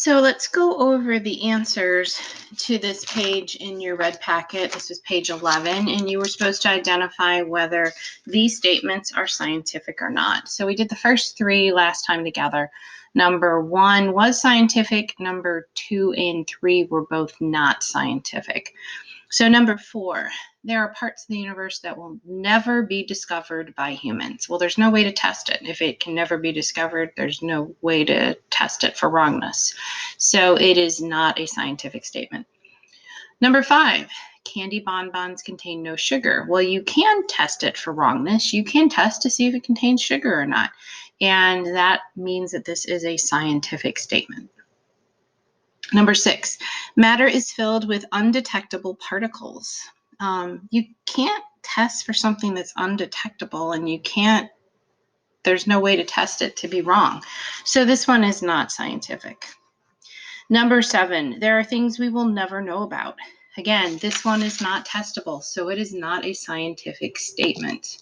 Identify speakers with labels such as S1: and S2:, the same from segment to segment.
S1: So let's go over the answers to this page in your red packet. This is page 11, and you were supposed to identify whether these statements are scientific or not. So we did the first three last time together. Number 1 was scientific. Number 2 and 3 were both not scientific. So number 4, there are parts of the universe that will never be discovered by humans. Well, there's no way to test it. If it can never be discovered, there's no way to test it for wrongness. So it is not a scientific statement. Number 5, candy bonbons contain no sugar. Well, you can test it for wrongness. You can test to see if it contains sugar or not. And that means that this is a scientific statement. Number 6, matter is filled with undetectable particles. You can't test for something that's undetectable, and there's no way to test it to be wrong. So this one is not scientific. Number 7, there are things we will never know about. Again, this one is not testable, so it is not a scientific statement.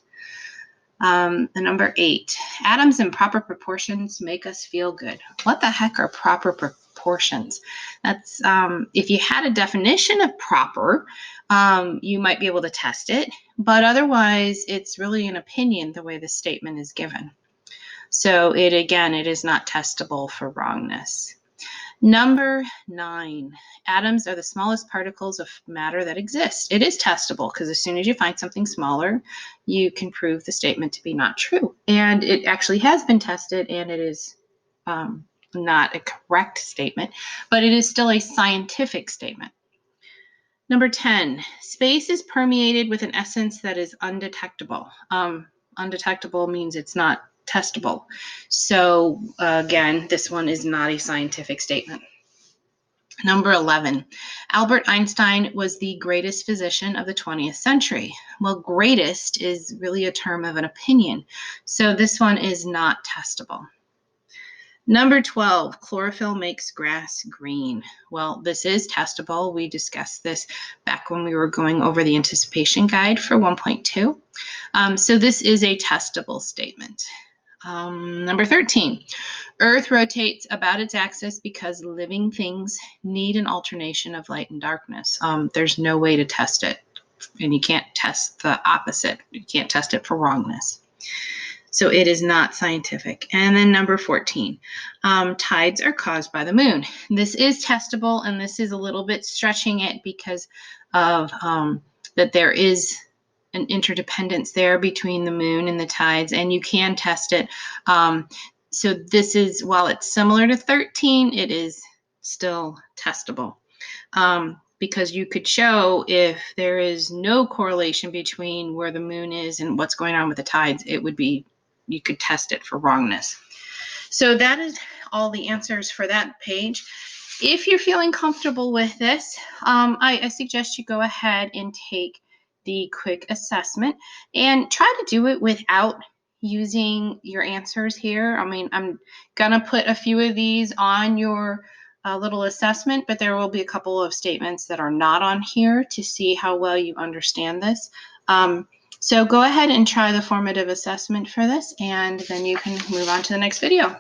S1: Number 8, atoms in proper proportions make us feel good. What the heck are proper proportions? That's if you had a definition of proper, you might be able to test it, but otherwise it's really an opinion the way the statement is given. So it is not testable for wrongness. Number 9, atoms are the smallest particles of matter that exist. It is testable because as soon as you find something smaller, you can prove the statement to be not true. And it actually has been tested, and it is not a correct statement, but it is still a scientific statement. Number 10, space is permeated with an essence that is undetectable. Undetectable means it's not testable. So again, this one is not a scientific statement. Number 11, Albert Einstein was the greatest physician of the 20th century. Well, greatest is really a term of an opinion. So this one is not testable. Number 12, chlorophyll makes grass green. Well, this is testable. We discussed this back when we were going over the anticipation guide for 1.2. So this is a testable statement. Number 13, Earth rotates about its axis because living things need an alternation of light and darkness. There's no way to test it, and you can't test the opposite. You can't test it for wrongness. So it is not scientific. And then number 14, tides are caused by the moon. This is testable, and this is a little bit stretching it because of that there is an interdependence there between the moon and the tides, and you can test it. So this is, while it's similar to 13, it is still testable. Because you could show if there is no correlation between where the moon is and what's going on with the tides, you could test it for wrongness. So that is all the answers for that page. If you're feeling comfortable with this, I suggest you go ahead and take the quick assessment and try to do it without using your answers here. I mean, I'm gonna put a few of these on your little assessment, but there will be a couple of statements that are not on here to see how well you understand this. So go ahead and try the formative assessment for this, and then you can move on to the next video.